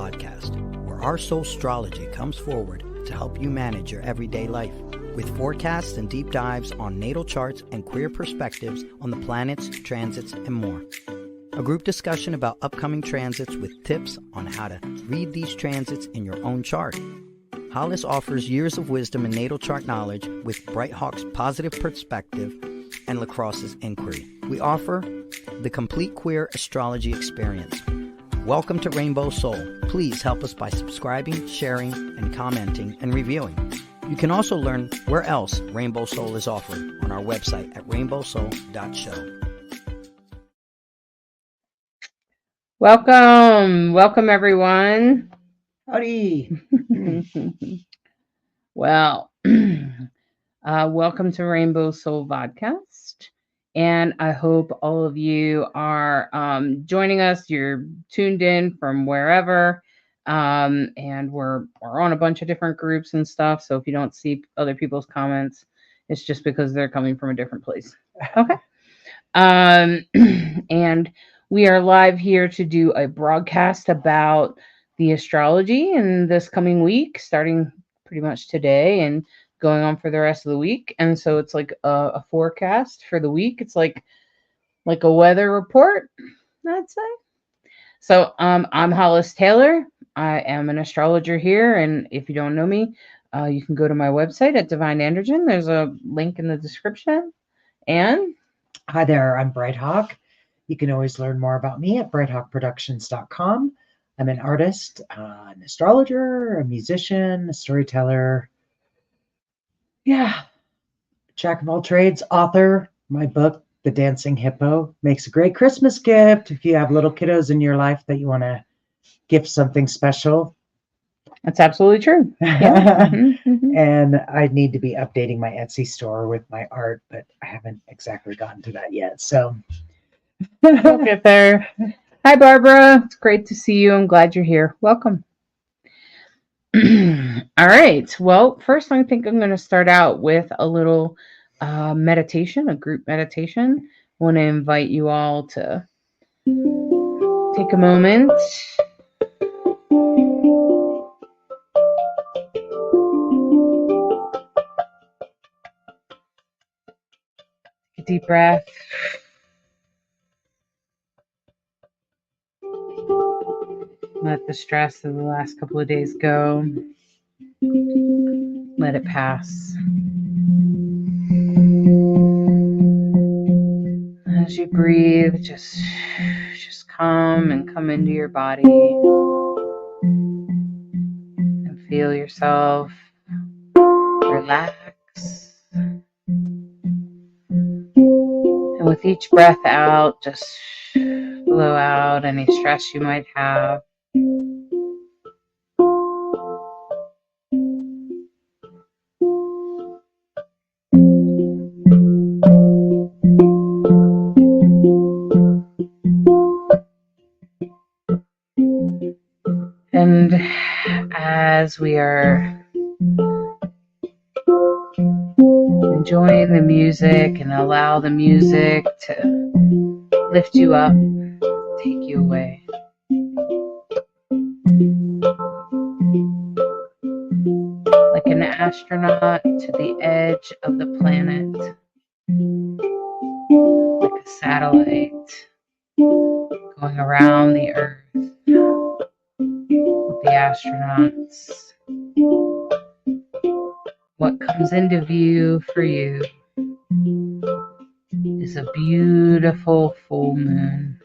Podcast, where our soul astrology comes forward to help you manage your everyday life, with forecasts and deep dives on natal charts and queer perspectives on the planets, transits, and more. A group discussion about upcoming transits with tips on how to read these transits in your own chart. Hollis offers years of wisdom and natal chart knowledge with Bright Hawk's positive perspective and Lacrosse's inquiry. We offer the complete queer astrology experience. Welcome to Rainbow Soul. Please help us by subscribing, sharing, and commenting and reviewing. You can also learn where else Rainbow Soul is offered on our website at rainbowsoul.show. Welcome everyone. Howdy. Well, welcome to Rainbow Soul Podcast. And I hope all of you are joining us. You're tuned in from wherever. And we're on a bunch of different groups and stuff. So if you don't see other people's comments, it's just because they're coming from a different place. Okay. And we are live here to do a broadcast about the astrology in this coming week, starting pretty much today and going on for the rest of the week. And so it's like a forecast for the week. It's like a weather report, I'd say. So I'm Hollis Taylor. I am an astrologer here. And if you don't know me, you can go to my website at Divine Androgen. There's a link in the description. And hi there, I'm Bright Hawk. You can always learn more about me at brighthawkproductions.com. I'm an artist, an astrologer, a musician, a storyteller. Yeah, jack of all trades, author. My book, The Dancing Hippo, makes a great Christmas gift if you have little kiddos in your life that you want to gift something special. that's absolutely true. Yeah. Mm-hmm. And I need to be updating my Etsy store with my art, but I haven't exactly gotten to that yet. So we'll get there. Hi, Barbara. It's great to see you. I'm glad you're here. Welcome. All right. Well, first, I think I'm going to start out with a little meditation, a group meditation. I want to invite you all to take a moment. Take a deep breath. Let the stress of the last couple of days go. Let it pass. As you breathe, just come into your body and feel yourself relax. And with each breath out, just blow out any stress you might have. And as we are enjoying the music and allow the music to lift you up, take you away. Like an astronaut to the edge of the planet, like a satellite going around the Earth. The astronauts. What comes into view for you is a beautiful full moon,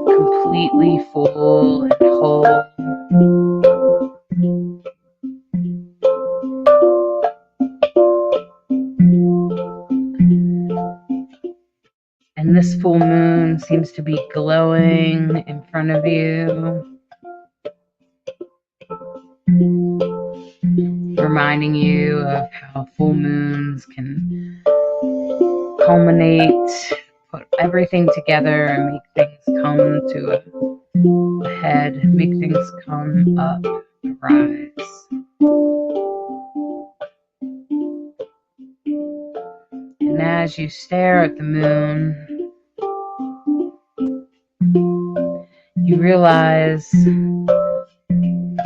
completely full and whole. And this full moon seems to be glowing in front of you, reminding you of how full moons can culminate, put everything together and make things come to a head, make things come up, rise. And as you stare at the moon, you realize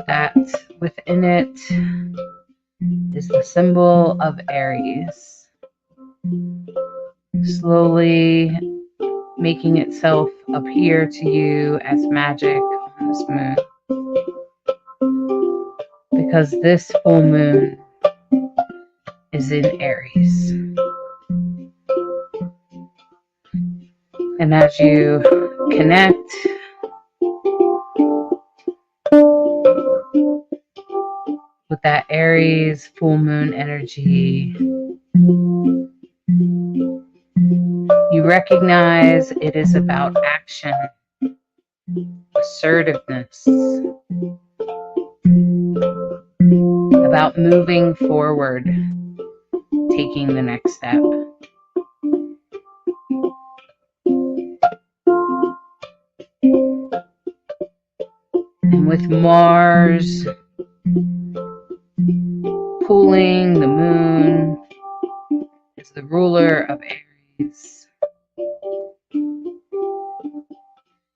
that within it is the symbol of Aries, slowly making itself appear to you as magic on this moon, because this full moon is in Aries. And as you connect with that Aries full moon energy, you recognize it is about action, assertiveness, about moving forward, taking the next step. And with Mars pulling the moon as the ruler of Aries,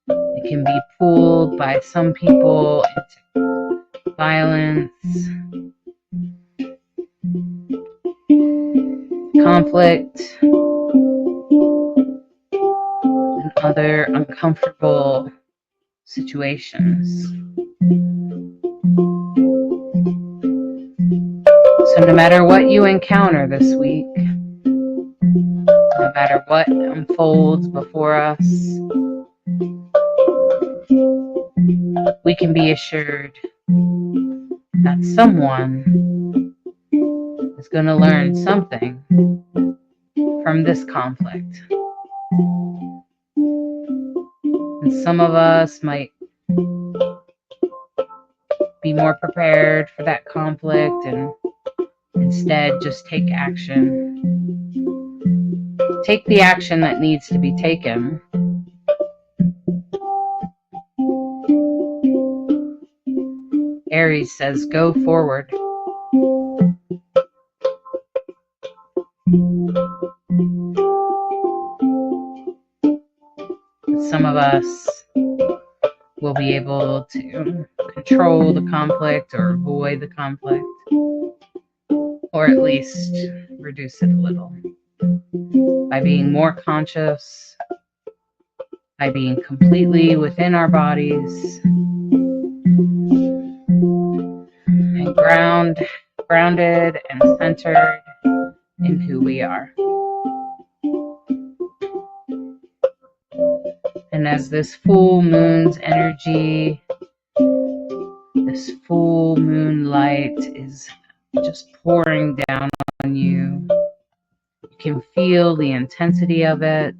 it can be pulled by some people into violence, conflict, and other uncomfortable situations. So no matter what you encounter this week, no matter what unfolds before us, we can be assured that someone is going to learn something from this conflict. And some of us might be more prepared for that conflict and instead just take action. Take the action that needs to be taken. Aries says, go forward. Some of us will be able to control the conflict or avoid the conflict, or at least reduce it a little by being more conscious, by being completely within our bodies and grounded and centered in who we are. And as this full moon's energy, this full moon light is just pouring down on you, you can feel the intensity of it.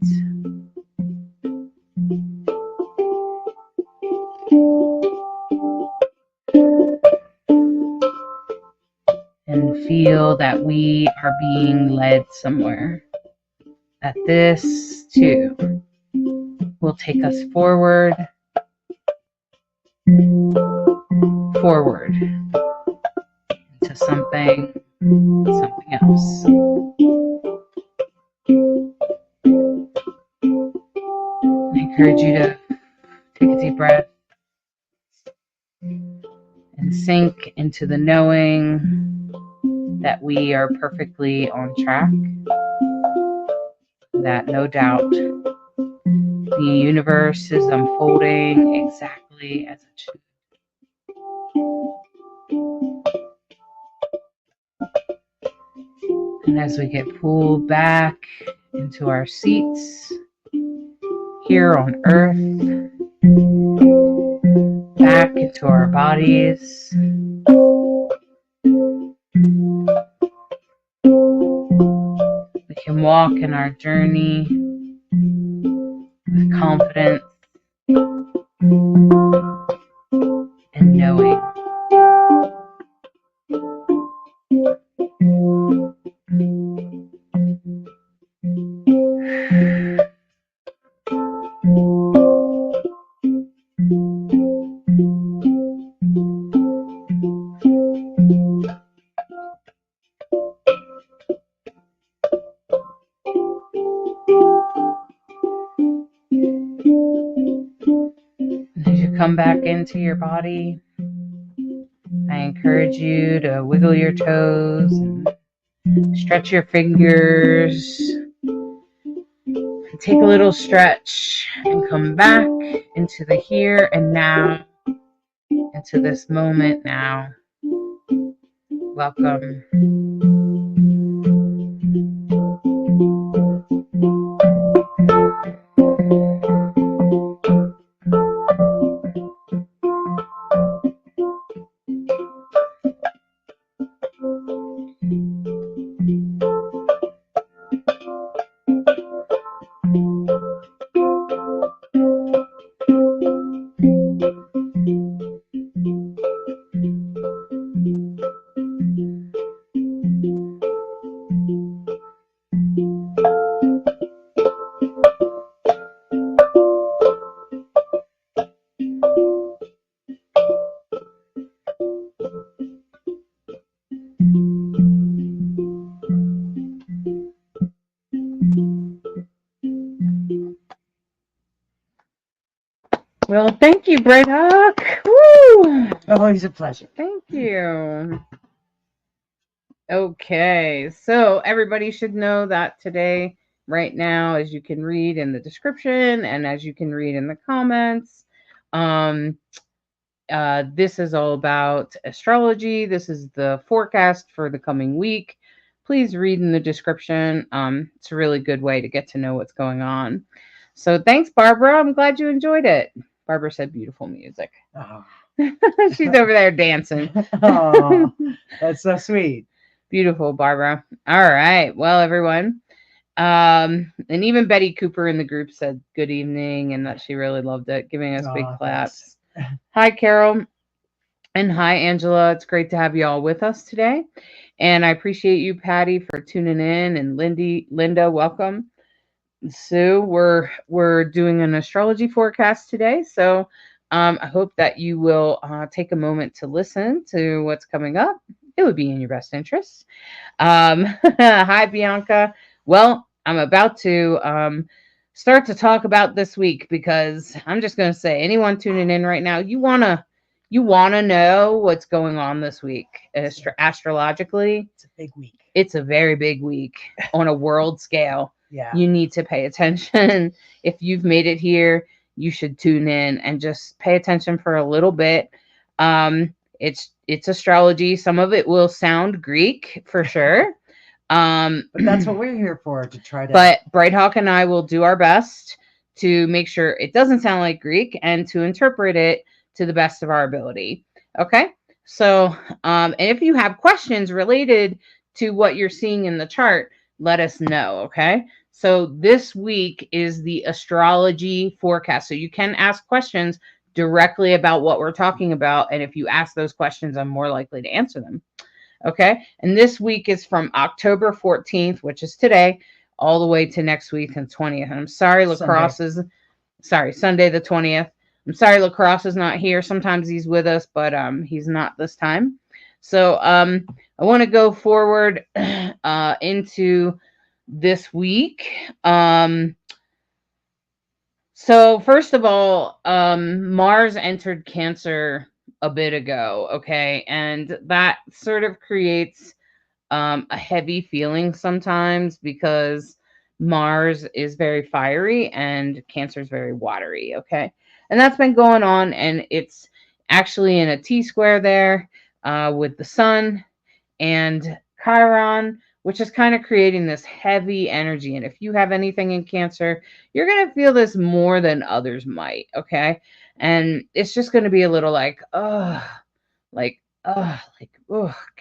And feel that we are being led somewhere. That this, too, will take us forward to something else. I encourage you to take a deep breath and sink into the knowing that we are perfectly on track, that no doubt the universe is unfolding exactly as it should. And as we get pulled back into our seats here on Earth, back into our bodies, we can walk in our journey with confidence and knowing. As you come back into your body, I encourage you to wiggle your toes and stretch your fingers. Take a little stretch and come back into the here and now, into this moment now. Welcome. Well, thank you, Bright Hawk. Woo! Always a pleasure. Thank you. Okay, so everybody should know that today, right now, as you can read in the description and as you can read in the comments, this is all about astrology. This is the forecast for the coming week. Please read in the description. It's a really good way to get to know what's going on. So thanks, Barbara. I'm glad you enjoyed it. Barbara said beautiful music. Oh. She's over there dancing. Oh, that's so sweet. Beautiful, Barbara. All right. Well, everyone. And even Betty Cooper in the group said good evening and that she really loved it, giving us big claps. Hi, Carol. And hi, Angela. It's great to have you all with us today. And I appreciate you, Patty, for tuning in. And Linda, welcome. Sue, we're doing an astrology forecast today. So I hope that you will take a moment to listen to what's coming up. It would be in your best interest. Hi, Bianca. Well, I'm about to start to talk about this week because I'm just going to say, anyone tuning in right now, you want to know what's going on this week astrologically. It's a big week. It's a very big week on a world scale. Yeah. You need to pay attention. If you've made it here, you should tune in and just pay attention for a little bit. It's astrology. Some of it will sound Greek for sure. But that's what we're here for, to try to. But Bright Hawk and I will do our best to make sure it doesn't sound like Greek and to interpret it to the best of our ability. Okay. So, and if you have questions related to what you're seeing in the chart, let us know. Okay. So this week is the astrology forecast. So you can ask questions directly about what we're talking about. And if you ask those questions, I'm more likely to answer them. Okay. And this week is from October 14th, which is today, all the way to next week and 20th. And I'm sorry, Sunday the 20th. I'm sorry, Lacrosse is not here. Sometimes he's with us, but he's not this time. So I want to go forward into this week. So first of all, Mars entered Cancer a bit ago, okay? And that sort of creates a heavy feeling sometimes because Mars is very fiery and Cancer is very watery, okay? And that's been going on, and it's actually in a T-square there with the Sun and Chiron, which is kind of creating this heavy energy. And if you have anything in Cancer, you're going to feel this more than others might, okay? And it's just going to be a little like, can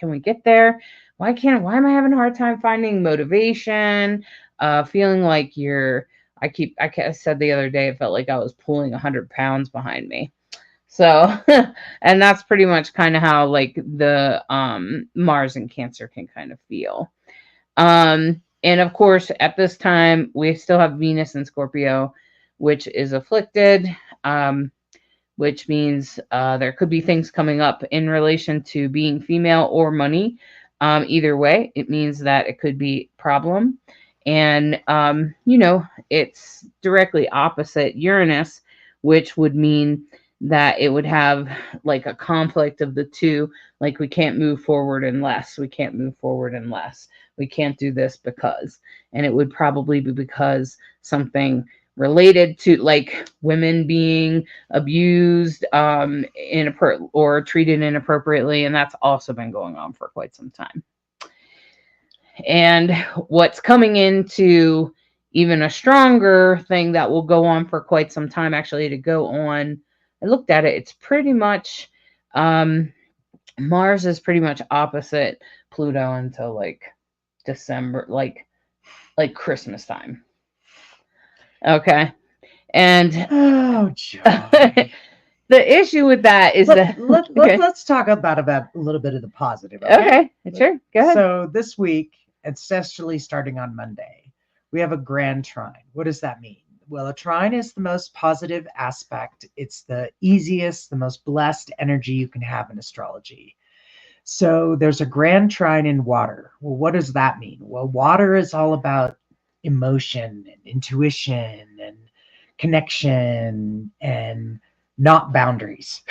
we get there? Why am I having a hard time finding motivation? Feeling like I said the other day, it felt like I was pulling 100 pounds behind me. So, and that's pretty much kind of how like the Mars and Cancer can kind of feel. And of course, at this time, we still have Venus in Scorpio, which is afflicted, which means there could be things coming up in relation to being female or money. Either way, it means that it could be a problem. And, it's directly opposite Uranus, which would mean that it would have like a conflict of the two. Like, we can't move forward unless, we can't move forward unless, we can't do this because. And it would probably be because something related to like women being abused or treated inappropriately, and that's also been going on for quite some time. And what's coming into even a stronger thing that will go on for quite some time, actually, to go on, I looked at it, it's pretty much Mars is pretty much opposite Pluto until like December, like Christmas time. Okay. And Oh, joy. the issue with that is that let's talk about a little bit of the positive. Okay, sure, go ahead. So this week, ancestrally starting on Monday, we have a grand trine. What does that mean? Well, a trine is the most positive aspect. It's the easiest, the most blessed energy you can have in astrology. So there's a grand trine in water. Well, what does that mean? Well, water is all about emotion and intuition and connection and not boundaries.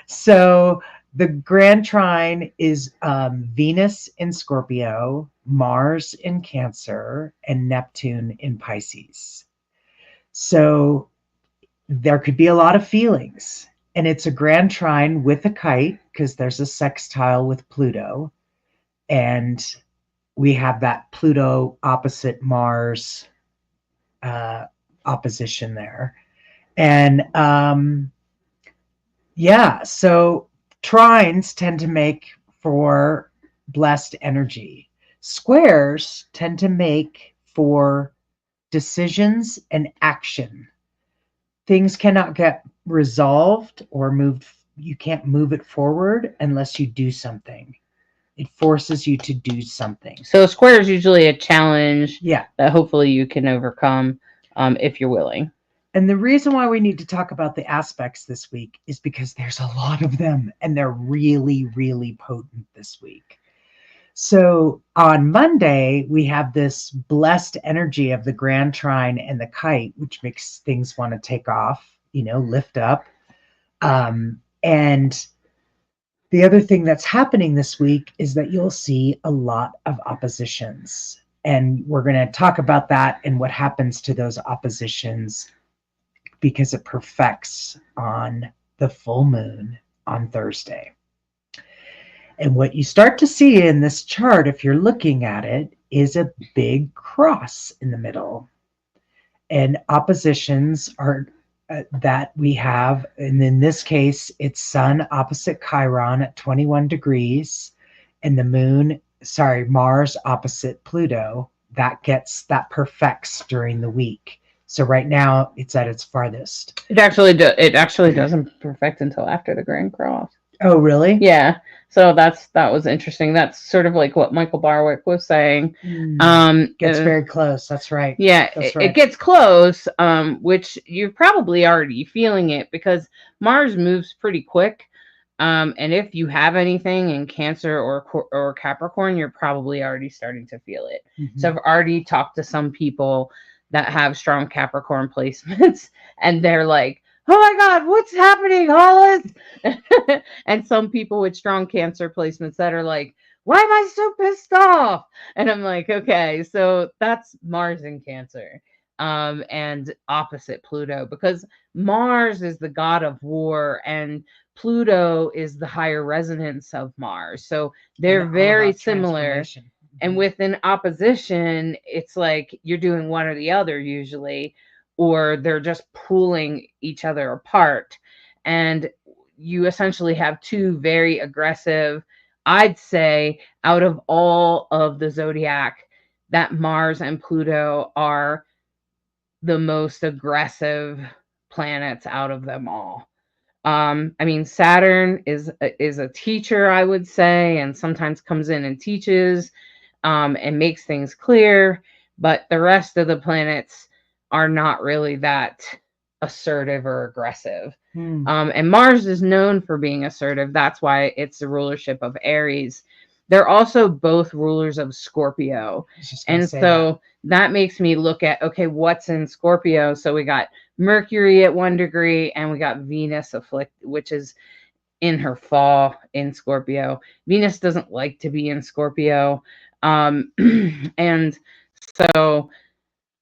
So the grand trine is Venus in Scorpio, Mars in Cancer, and Neptune in Pisces. So there could be a lot of feelings. And it's a grand trine with a kite because there's a sextile with Pluto. And we have that Pluto opposite Mars opposition there. And so trines tend to make for blessed energy. Squares tend to make for decisions and action. Things cannot get resolved or moved. You can't move it forward unless you do something. It forces you to do something. So a square is usually a challenge that hopefully you can overcome if you're willing. And the reason why we need to talk about the aspects this week is because there's a lot of them and they're really, really potent this week. So on Monday, we have this blessed energy of the grand trine and the kite, which makes things want to take off, lift up. And the other thing that's happening this week is that you'll see a lot of oppositions. And we're going to talk about that and what happens to those oppositions because it perfects on the full moon on Thursday. And what you start to see in this chart, if you're looking at it, is a big cross in the middle. And oppositions are that we have, and in this case, it's Sun opposite Chiron at 21 degrees, and Mars opposite Pluto. That perfects during the week. So right now, it's at its farthest. It actually doesn't perfect until after the Grand Cross. Oh, really? Yeah. So that was interesting. That's sort of like what Michael Barwick was saying. Gets very close. That's right. Yeah, it gets close, which you're probably already feeling it because Mars moves pretty quick. And if you have anything in Cancer or Capricorn, you're probably already starting to feel it. Mm-hmm. So I've already talked to some people that have strong Capricorn placements, and they're like, "Oh my God, what's happening, Hollis?" And some people with strong Cancer placements that are like, "Why am I so pissed off?" And I'm like, okay, so that's Mars in Cancer, and opposite Pluto, because Mars is the god of war and Pluto is the higher resonance of Mars. So they're very similar. And within opposition, it's like you're doing one or the other usually, or they're just pulling each other apart. And you essentially have two very aggressive, I'd say, out of all of the zodiac, that Mars and Pluto are the most aggressive planets out of them all. Saturn is a teacher, I would say, and sometimes comes in and teaches and makes things clear, but the rest of the planets are not really that assertive or aggressive. And Mars is known for being assertive. That's why it's the rulership of Aries. They're also both rulers of Scorpio. And so that makes me look at, okay, what's in Scorpio? So we got Mercury at 1 degree, and we got Venus which is in her fall in Scorpio. Venus doesn't like to be in Scorpio. And so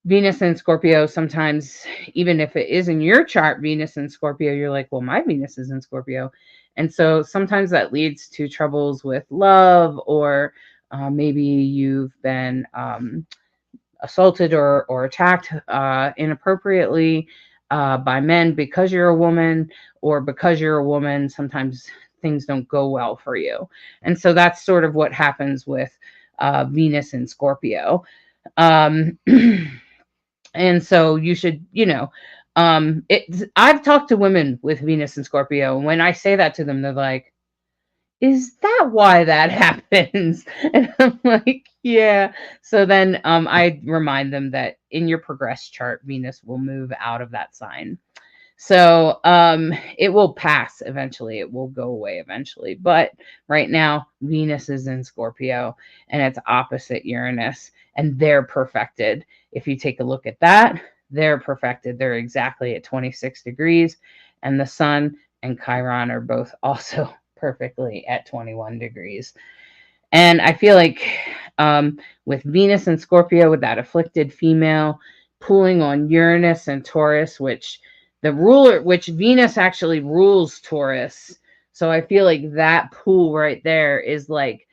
Venus in Scorpio, sometimes, even if it is in your chart, Venus in Scorpio, you're like, well, my Venus is in Scorpio. And so sometimes that leads to troubles with love, or maybe you've been assaulted or attacked inappropriately by men because you're a woman, or because you're a woman, sometimes things don't go well for you. And so that's sort of what happens with Venus in Scorpio. And so you should, I've talked to women with Venus and Scorpio, and when I say that to them, they're like, is that why that happens? And I'm like, yeah. So then I remind them that in your progress chart, Venus will move out of that sign. So it will pass eventually. It will go away eventually. But right now, Venus is in Scorpio, and it's opposite Uranus, and they're perfected. If you take a look at that, they're perfected. They're exactly at 26 degrees, and the Sun and Chiron are both also perfectly at 21 degrees. And I feel like with Venus and Scorpio, with that afflicted female pulling on Uranus and Taurus, which Venus actually rules Taurus. So I feel like that pull right there is like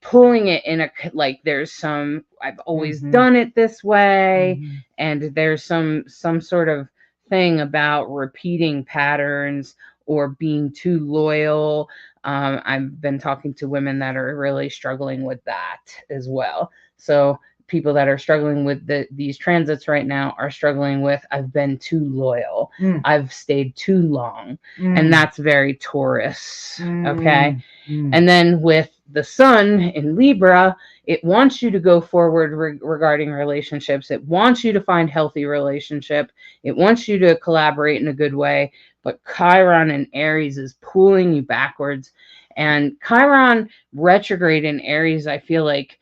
pulling it in like there's some, I've always done it this way. And there's some sort of thing about repeating patterns or being too loyal. I've been talking to women that are really struggling with that as well. So people that are struggling with these transits right now are struggling with, I've been too loyal. I've stayed too long. And that's very Taurus. Okay. And then with the Sun in Libra, it wants you to go forward regarding relationships. It wants you to find healthy relationship. It wants you to collaborate in a good way. But Chiron in Aries is pulling you backwards. And Chiron retrograde in Aries, I feel like,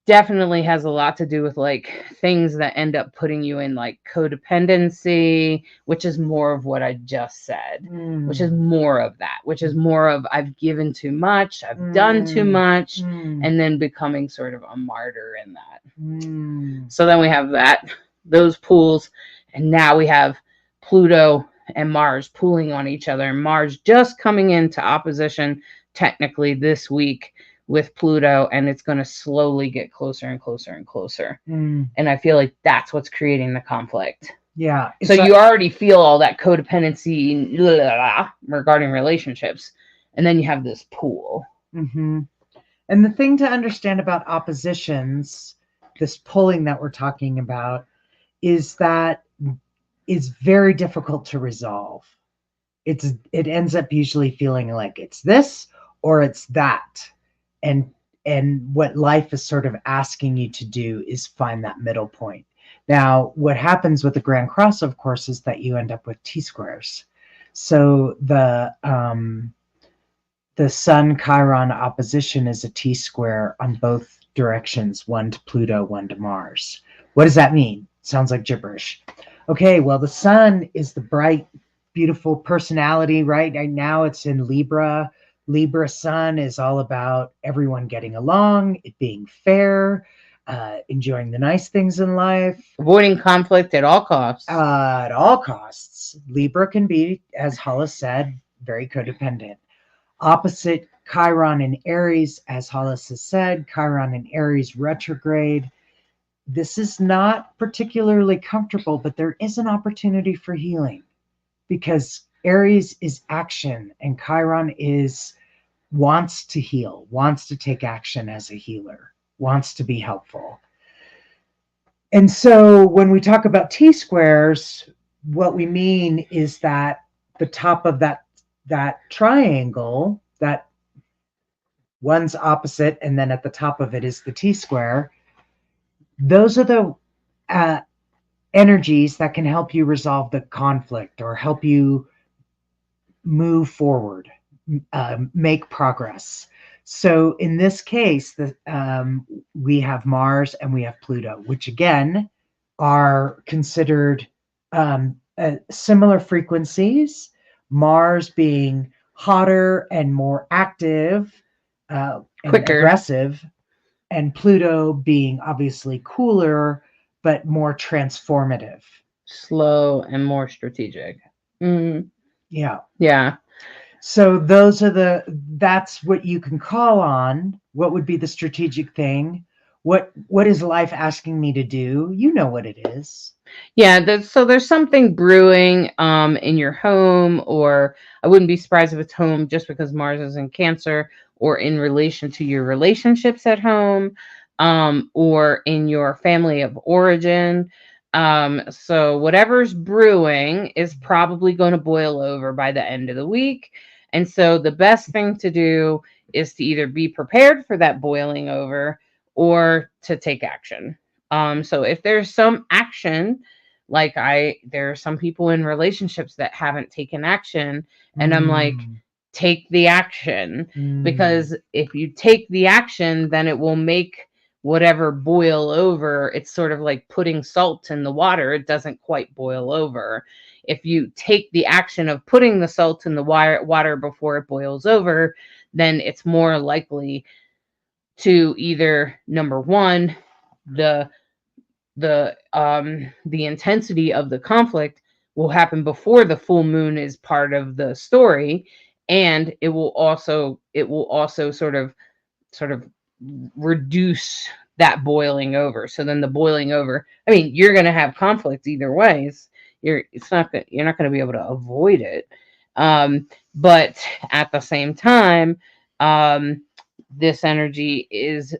definitely has a lot to do with like things that end up putting you in like codependency, which is more of what I just said, which is more of that, which is more of I've given too much, I've done too much, and then becoming sort of a martyr in that. So then we have those pools, and now we have Pluto and Mars pooling on each other, and Mars just coming into opposition technically this week with Pluto, and it's going to slowly get closer and closer and closer. And I feel like that's what's creating the conflict. Yeah. So you already feel all that codependency regarding relationships, and then you have this pool. And the thing to understand about oppositions, this pulling that we're talking about, is that is very difficult to resolve. It ends up usually feeling like it's this or it's that. And what life is sort of asking you to do is find that middle point. Now, what happens with the Grand Cross, of course, is that you end up with T-squares. So the Sun Chiron opposition is a T-square on both directions, one to Pluto, one to Mars. What does that mean? Sounds like gibberish. Okay, well, the Sun is the bright, beautiful personality, right? And now it's in Libra. Libra Sun is all about everyone getting along, it being fair, enjoying the nice things in life. Avoiding conflict at all costs. At all costs. Libra can be, as Hollis said, very codependent. Opposite Chiron in Aries, as Hollis has said, Chiron in Aries retrograde. This is not particularly comfortable, but there is an opportunity for healing, because Aries is action and Chiron wants to heal, wants to take action as a healer, wants to be helpful. And so when we talk about T-squares, what we mean is that the top of that triangle, that one's opposite, and then at the top of it is the T-square, those are the energies that can help you resolve the conflict or help you move forward, make progress. So in this case, we have Mars and we have Pluto, which again are considered similar frequencies, Mars being hotter and more active and Quicker. aggressive, and Pluto being obviously cooler but more transformative. Slow and more strategic. Mm, Yeah. yeah. So that's what you can call on. What would be the strategic thing? What is life asking me to do? You know what it is. Yeah, so there's something brewing in your home, or I wouldn't be surprised if it's home just because Mars is in Cancer, or in relation to your relationships at home, or in your family of origin. So whatever's brewing is probably going to boil over by the end of the week. And so the best thing to do is to either be prepared for that boiling over or to take action. So if there's some action, like there are some people in relationships that haven't taken action, and I'm like, take the action, because if you take the action, then it will make whatever boil over. It's sort of like putting salt in the water. It doesn't quite boil over. If you take the action of putting the salt in the water before it boils over, then it's more likely to either, number one, the intensity of the conflict will happen before the full moon is part of the story, and it will also sort of reduce that boiling over. So then the boiling over, I mean, you're going to have conflict either ways. You're not going to be able to avoid it. But at the same time, this energy is,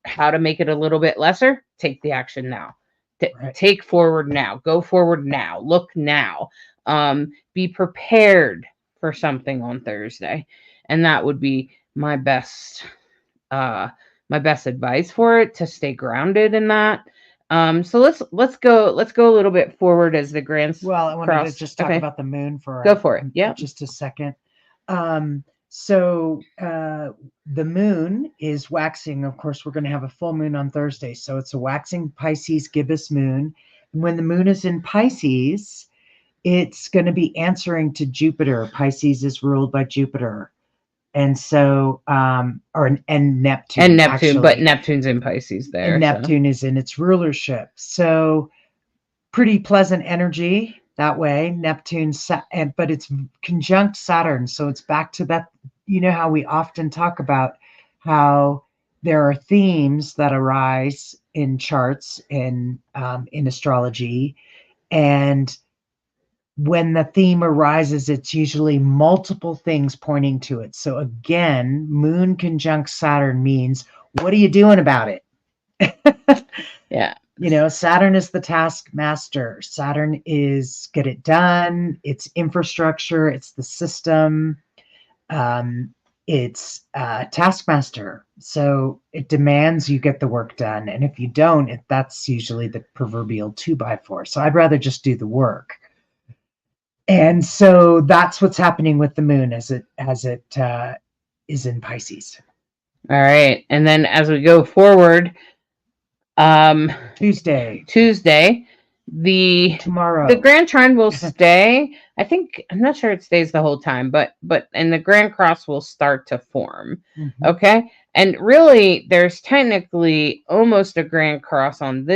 how to make it a little bit lesser. Take the action now. Right. Take forward now. Go forward now. Look now. Be prepared for something on Thursday. And that would be my best advice for it, to stay grounded in that. So let's go a little bit forward as the grand Well, I wanted cross. to just talk Okay. about the moon for Go for it. Yeah. just a second. So the moon is waxing. Of course, we're going to have a full moon on Thursday. So it's a waxing Pisces gibbous moon. And when the moon is in Pisces, it's going to be answering to Jupiter. Pisces is ruled by Jupiter. And so, and Neptune. And Neptune, actually. but Neptune's in Pisces there. And Neptune is in its rulership. So pretty pleasant energy that way. Neptune, but it's conjunct Saturn. So it's back to that. You know how we often talk about how there are themes that arise in charts in astrology. And when the theme arises, it's usually multiple things pointing to it. So again, moon conjunct Saturn means, what are you doing about it? Yeah. Saturn is the taskmaster. Saturn is get it done. It's infrastructure. It's the system. It's taskmaster. So it demands you get the work done. And if you don't, that's usually the proverbial 2x4. So I'd rather just do the work. And so that's what's happening with the moon as it is in Pisces. All right. And then as we go forward, Tuesday, tomorrow, the Grand Trine will stay. I'm not sure it stays the whole time, but and the Grand Cross will start to form. Mm-hmm. Okay. And really, there's technically almost a Grand Cross on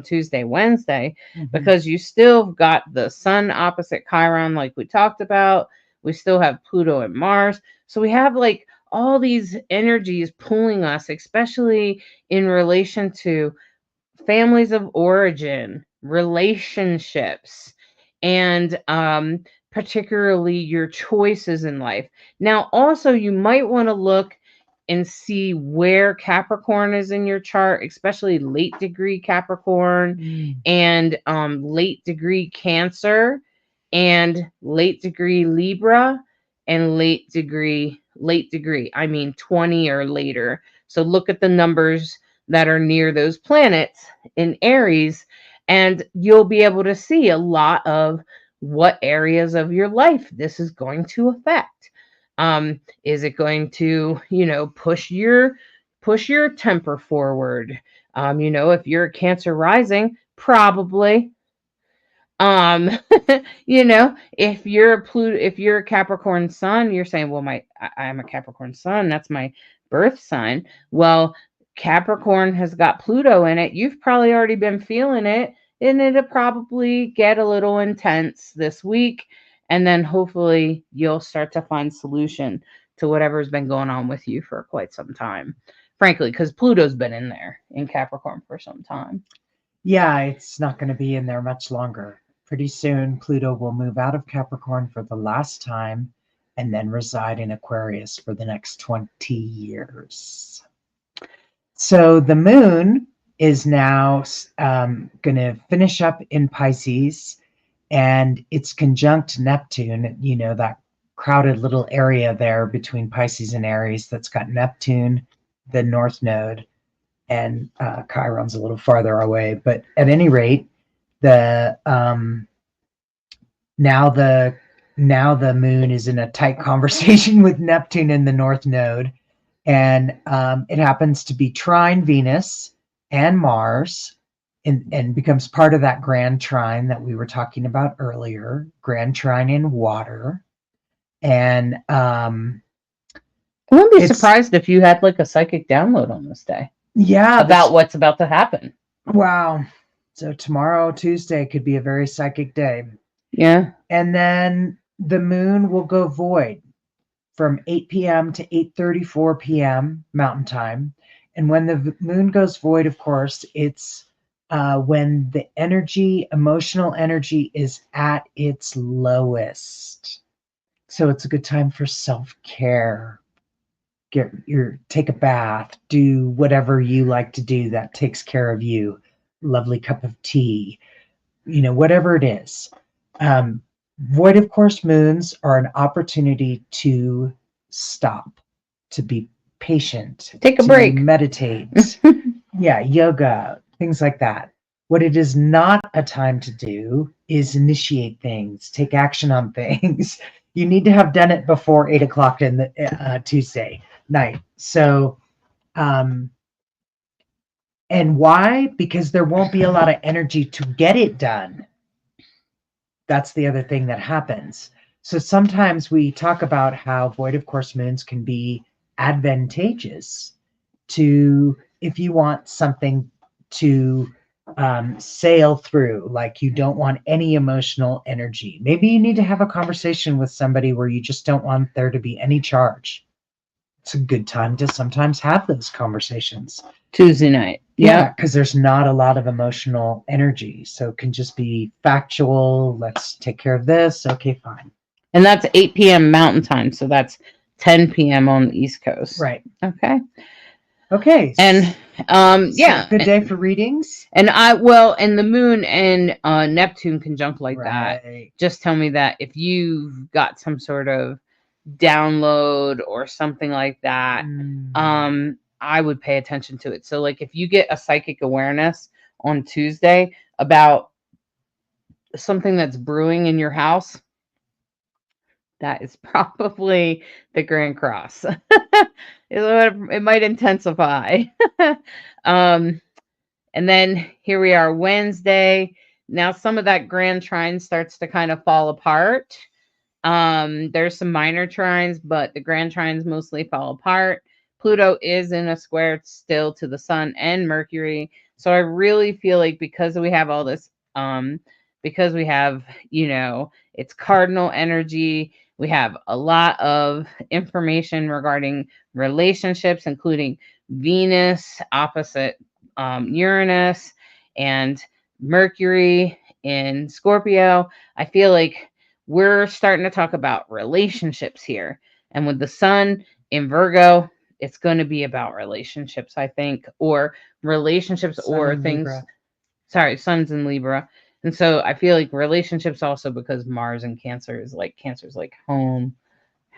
Tuesday, Wednesday, mm-hmm. because you still got the Sun opposite Chiron, like we talked about. We still have Pluto and Mars. So we have like all these energies pulling us, especially in relation to families of origin, relationships, and particularly your choices in life. Now, also, you might want to look and see where Capricorn is in your chart, especially late degree Capricorn and late degree Cancer and late degree Libra and late degree, I mean 20 or later. So look at the numbers that are near those planets in Aries, and you'll be able to see a lot of what areas of your life this is going to affect. Is it going to, push your temper forward? If you're a Cancer rising, probably. Um, if you're a Capricorn sun, you're saying, well, I'm a Capricorn sun, that's my birth sign. Well, Capricorn has got Pluto in it. You've probably already been feeling it, and it'll probably get a little intense this week. And then hopefully you'll start to find solution to whatever's been going on with you for quite some time. Frankly, because Pluto's been in there in Capricorn for some time. Yeah, it's not going to be in there much longer. Pretty soon, Pluto will move out of Capricorn for the last time and then reside in Aquarius for the next 20 years. So the moon is now going to finish up in Pisces, and it's conjunct Neptune, that crowded little area there between Pisces and Aries that's got Neptune, the North Node, and Chiron's a little farther away. But at any rate, the now the moon is in a tight conversation with Neptune in the North Node, and it happens to be trine Venus and Mars, and becomes part of that grand trine that we were talking about earlier, grand trine in water. And I wouldn't be surprised if you had like a psychic download on this day. Yeah. About what's about to happen. Wow. So tomorrow, Tuesday, could be a very psychic day. Yeah. And then the moon will go void from 8 p.m. to 8:34 p.m. Mountain Time. And when the moon goes void, of course, it's when the emotional energy is at its lowest. So it's a good time for self-care. Take a bath, do whatever you like to do that takes care of you. Lovely cup of tea, whatever it is. Void of course moons are an opportunity to stop, to be patient, take a break, meditate, yoga, things like that. What it is not a time to do is initiate things, take action on things. You need to have done it before 8 o'clock in the Tuesday night. So, and why? Because there won't be a lot of energy to get it done. That's the other thing that happens. So sometimes we talk about how void of course moons can be advantageous to, if you want something to sail through, like you don't want any emotional energy. Maybe you need to have a conversation with somebody where you just don't want there to be any charge. It's a good time to sometimes have those conversations. Tuesday night. Yeah, because there's not a lot of emotional energy. So it can just be factual. Let's take care of this. Okay, fine. And that's 8 p.m. Mountain Time. So that's 10 p.m. on the East Coast. Right. Okay. And yeah. Good day for readings. And and the moon and Neptune conjunct like that. Just tell me that if you've got some sort of download or something like that, I would pay attention to it. So like if you get a psychic awareness on Tuesday about something that's brewing in your house, that is probably the Grand Cross. It might intensify. And then here we are Wednesday. Now some of that grand trine starts to kind of fall apart. There's some minor trines, but the grand trines mostly fall apart. Pluto is in a square still to the sun and Mercury. So I really feel like because we have all this, because we have, it's cardinal energy, we have a lot of information regarding relationships, including Venus opposite Uranus and Mercury in Scorpio. I feel like we're starting to talk about relationships here. And with the sun in Virgo, it's going to be about relationships, I think, or relationships or things. Libra. Sorry, sun's in Libra. And so I feel like relationships also because Mars in Cancer is like home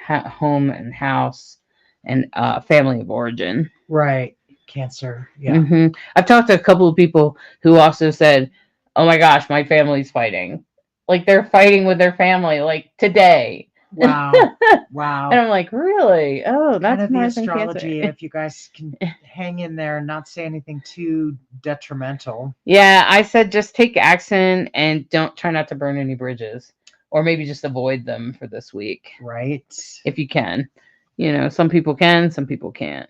and house and family of origin. Right. Cancer. Yeah. I've talked to a couple of people who also said, oh my gosh, my family's fighting. Like they're fighting with their family, like today. Wow. And Wow. I'm like, really? Oh, Kind that's of the Mars and astrology, Cancer. if you guys can hang in there and not say anything too detrimental. Yeah, I said just take action and don't try not to burn any bridges, or maybe just avoid them for this week Right. if you can. Some people can, some people can't.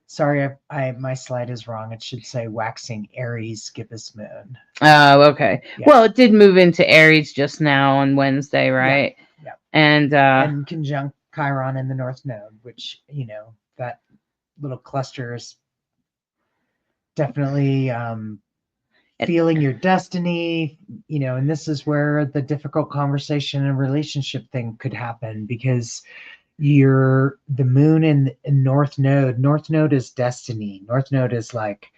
Sorry, my slide is wrong. It should say waxing Aries gibbous moon. Oh, okay. Yeah. Well, it did move into Aries just now on Wednesday, right? Yeah. And conjunct Chiron in the North Node, which, that little cluster is definitely feeling your destiny, and this is where the difficult conversation and relationship thing could happen, because you're the moon in North Node. North Node is destiny. North Node is like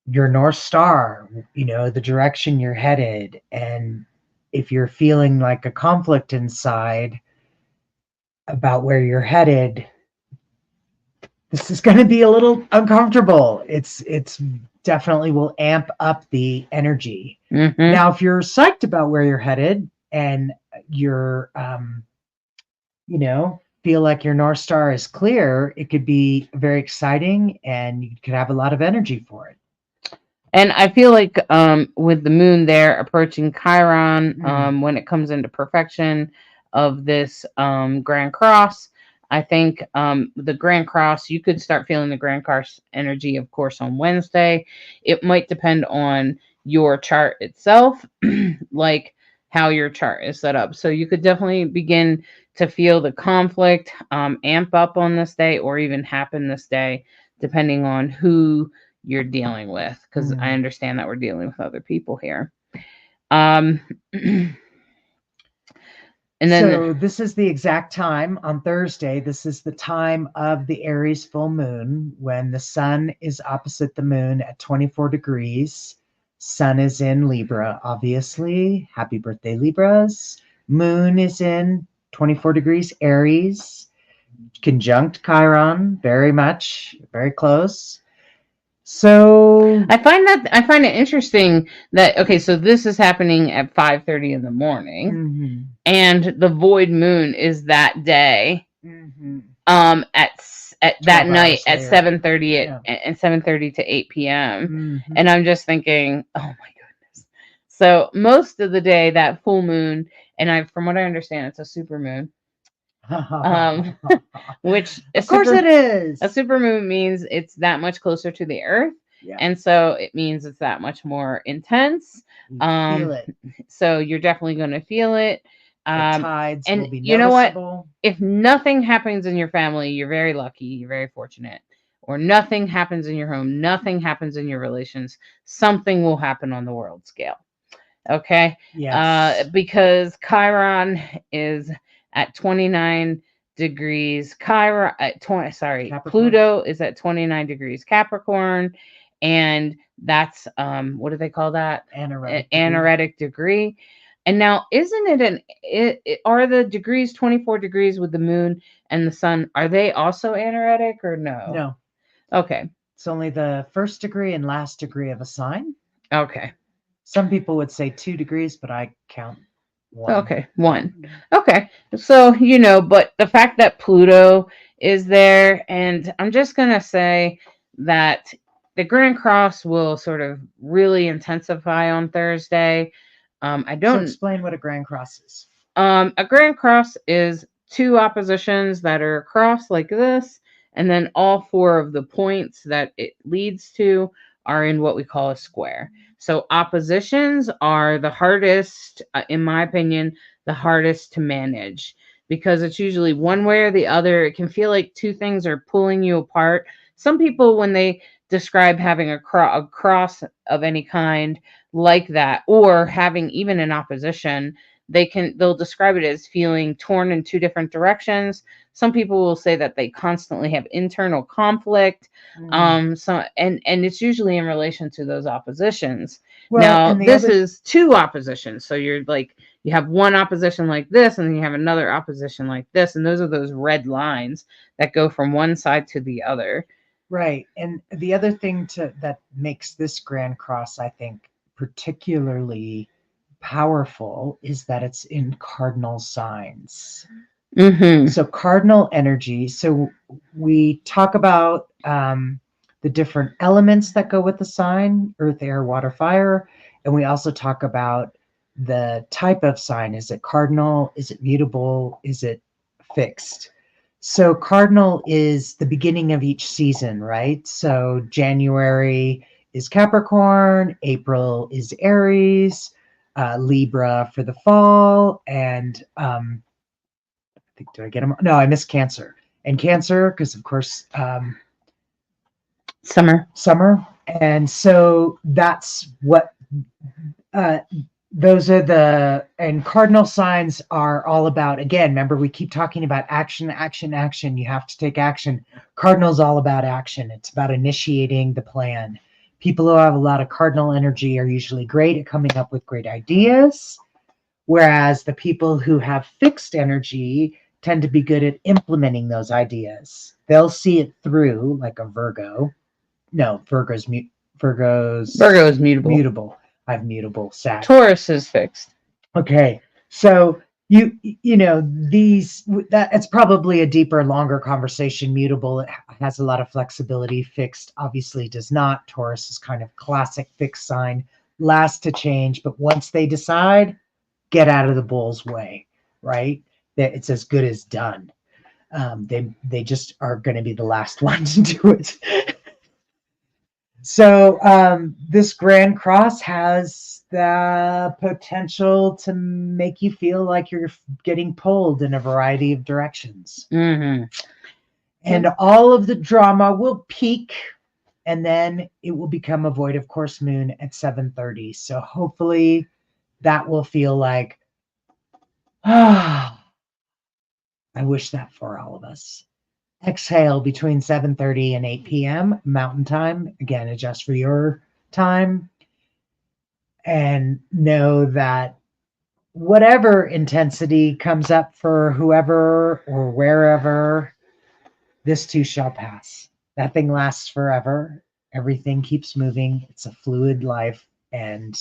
your North Star, the direction you're headed. And if you're feeling like a conflict inside about where you're headed, this is going to be a little uncomfortable. It's definitely will amp up the energy. mm-hmm. Now, if you're psyched about where you're headed and you're, feel like your North Star is clear, it could be very exciting and you could have a lot of energy for it. And I feel like with the moon there approaching Chiron, when it comes into perfection of this Grand Cross, I think the Grand Cross, you could start feeling the Grand Cross energy, of course, on Wednesday. It might depend on your chart itself, like how your chart is set up. So you could definitely begin to feel the conflict amp up on this day, or even happen this day, depending on who you're dealing with, because I understand that we're dealing with other people here. And then so this is the exact time on Thursday. This is the time of the Aries full moon when the sun is opposite the moon at 24 degrees. Sun is in Libra, obviously. Happy birthday, Libras. Moon is in 24 degrees Aries, conjunct Chiron, very much, very close. So I find it interesting that, okay, so this is happening at 5:30 in the morning, and the void moon is that day, at that night at 7:30 and 7:30 to 8 p.m. And I'm just thinking, oh my goodness. So most of the day, that full moon, and from what I understand, it's a super moon. Which of course it is. A supermoon means it's that much closer to the Earth, and so it means it's that much more intense. Feel it. So you're definitely going to feel it. The tides and will be you know what? noticeable. If nothing happens in your family, you're very lucky. You're very fortunate. Or nothing happens in your home, nothing happens in your relations, something will happen on the world scale. Okay? Yes. Because Chiron is at 29 degrees Chiron at 20, sorry, Capricorn. Pluto is at 29 degrees Capricorn, and that's what do they call that? Anaretic degree. And now, isn't it are the degrees 24 degrees with the moon and the sun, are they also anaretic or no? No. Okay. It's only the first degree and last degree of a sign. Okay. Some people would say 2 degrees, but I count 1. Okay, 1. Okay. So, but the fact that Pluto is there, and I'm just going to say that the Grand Cross will sort of really intensify on Thursday. So explain what a Grand Cross is. A Grand Cross is 2 oppositions that are across like this, and then all 4 of the points that it leads to are in what we call a square. So oppositions are the hardest, in my opinion, the hardest to manage, because it's usually one way or the other. It can feel like 2 things are pulling you apart. Some people, when they describe having a cross of any kind like that, or having even an opposition, they'll describe it as feeling torn in 2 different directions. Some people will say that they constantly have internal conflict. So and it's usually in relation to those oppositions. Well, now this is 2 oppositions. So you're like, you have one opposition like this, and then you have another opposition like this, and those are those red lines that go from one side to the other. Right. And the other thing that makes this Grand Cross, I think, particularly powerful is that it's in cardinal signs. Mm-hmm. So cardinal energy. So we talk about the different elements that go with the sign: earth, air, water, fire. And we also talk about the type of sign. Is it cardinal? Is it mutable? Is it fixed? So cardinal is the beginning of each season, right? So January is Capricorn, April is Aries, Libra for the fall, and did I get them? No, I missed Cancer. And Cancer, because of course, Summer. summer. And so that's what uh, those are and cardinal signs are all about. Again, remember, we keep talking about action, action, action. You have to take action. Cardinal's all about action. It's about initiating the plan. People who have a lot of cardinal energy are usually great at coming up with great ideas, whereas the people who have fixed energy tend to be good at implementing those ideas. They'll see it through, like a Virgo. No, Virgo's mutable. mutable. I have mutable Sag. Taurus is fixed. Okay, so you know these that it's probably a deeper, longer conversation. Mutable, it has a lot of flexibility. Fixed obviously does not. Taurus is kind of classic fixed sign, last to change, but once they decide, get out of the bull's way, right? That it's as good as done. They just are going to be the last one to do it. So this Grand Cross has the potential to make you feel like you're getting pulled in a variety of directions. Mm-hmm. And all of the drama will peak, and then it will become a void of course moon at 7:30. So hopefully that will feel like, I wish that for all of us. Exhale between 7:30 and 8 p.m. Mountain Time. Again, adjust for your time. And know that whatever intensity comes up for whoever or wherever, this too shall pass. Nothing lasts forever. Everything keeps moving. It's a fluid life. And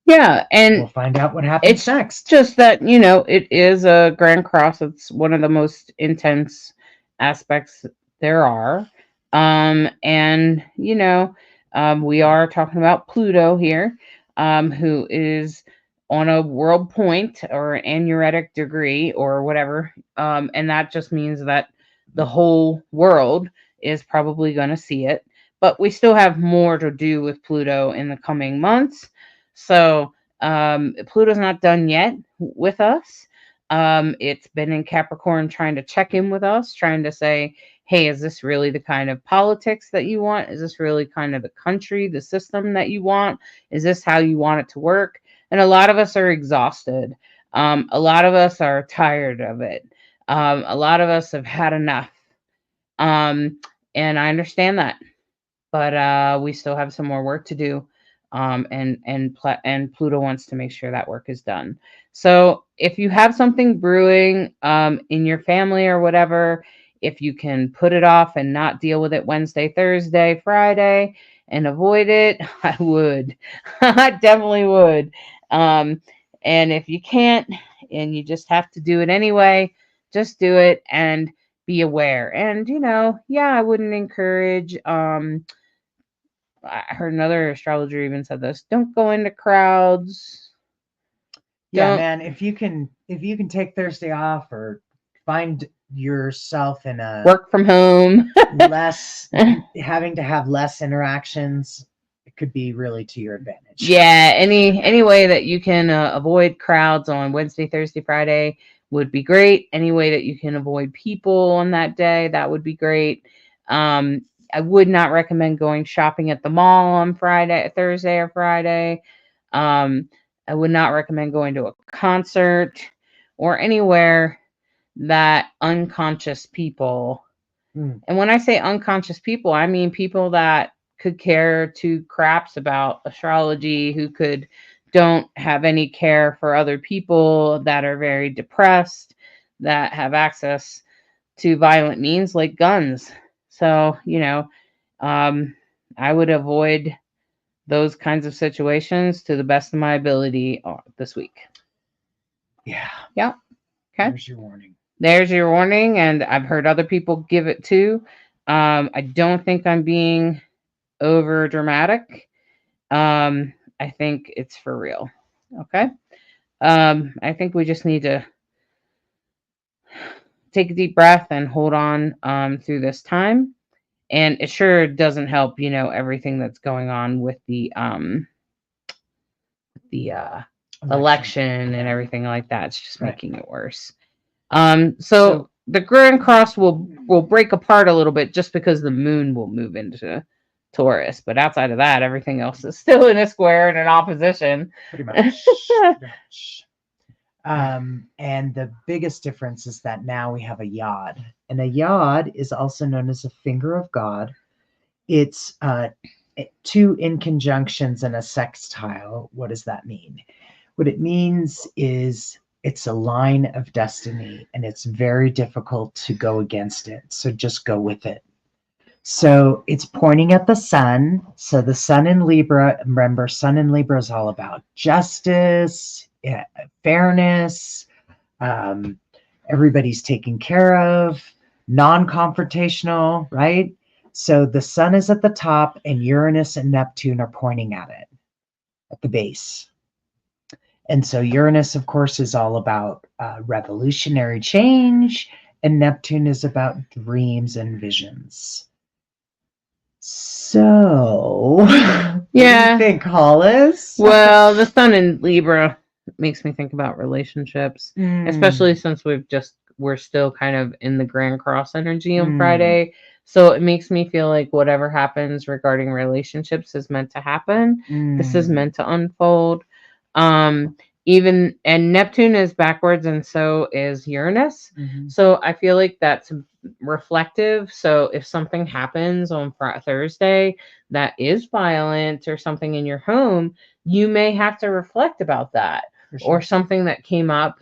yeah, and we'll find out what happens it's next. just that, you know, it is a Grand Cross. It's one of the most intense aspects there are. And, you know, we are talking about Pluto here, who is on a world point or an anuretic degree or whatever. And that just means that the whole world is probably going to see it. But we still have more to do with Pluto in the coming months. So, Pluto's not done yet with us. It's been in Capricorn trying to check in with us, trying to say, hey, is this really the kind of politics that you want? Is this really kind of the country, the system that you want? Is this how you want it to work? And a lot of us are exhausted. A lot of us are tired of it. A lot of us have had enough. And I understand that, but we still have some more work to do. And Pluto wants to make sure that work is done. So if you have something brewing in your family or whatever, if you can put it off and not deal with it Wednesday, Thursday, Friday, and avoid it, I would. I definitely would. And if you can't, and you just have to do it anyway, just do it and be aware. And you know, yeah, I wouldn't encourage. I heard another astrologer even said this. Don't go into crowds. Yeah, Don't man, if you can take Thursday off or find yourself in a work from home. less having to have less interactions, it could be really to your advantage. Yeah, any way that you can avoid crowds on Wednesday, Thursday, Friday would be great. Any way that you can avoid people on that day, that would be great. I would not recommend going shopping at the mall on Thursday or Friday. I would not recommend going to a concert or anywhere that unconscious people. And when I say unconscious people, I mean people that could care two craps about astrology, who don't have any care for other people, that are very depressed, that have access to violent means like guns. So, you know, I would avoid those kinds of situations to the best of my ability this week. Yeah. Yeah. Okay. There's your warning. There's your warning, and I've heard other people give it too. I don't think I'm being over dramatic. I think it's for real. Okay. I think we just need to take a deep breath and hold on through this time. And it sure doesn't help, everything that's going on with the election and everything like that. It's just making it worse. So the Grand Cross will break apart a little bit just because the moon will move into Taurus. But outside of that, everything else is still in a square and an opposition. Pretty much. Pretty much. And the biggest difference is that now we have a yod. And a yod is also known as a finger of God. It's two in conjunctions and a sextile. What does that mean? What it means is it's a line of destiny, and it's very difficult to go against it. So just go with it. So it's pointing at the sun. So the sun in Libra, remember, sun in Libra is all about justice, fairness, everybody's taken care of, non-confrontational, right? So the sun is at the top, and Uranus and Neptune are pointing at it, at the base. And so Uranus, of course, is all about revolutionary change, and Neptune is about dreams and visions. So, what do you think, Hollis? Well, the sun in Libra makes me think about relationships, especially since we're still kind of in the Grand Cross energy on Friday. So it makes me feel like whatever happens regarding relationships is meant to happen. This is meant to unfold. And Neptune is backwards, and so is Uranus. So I feel like that's reflective. So if something happens on Thursday that is violent or something in your home, you may have to reflect about that. Or something that came up,